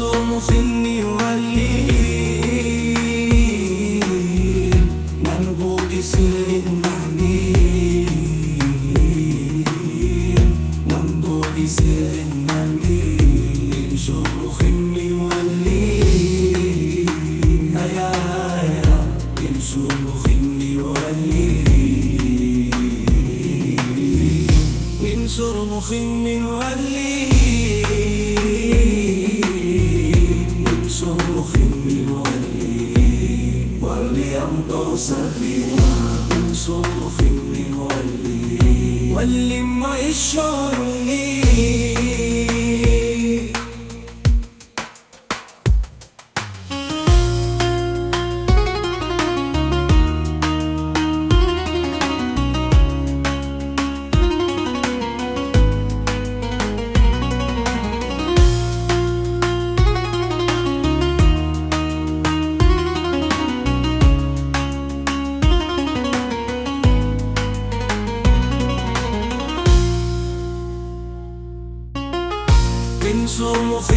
صرمخ يولي منبوط سر المعنين منبوط سر المعنين صرمخ يولي يا صرمخ يولي من صرمخ يولي من صرخ يولي واللي ما يشعرني من صرمخ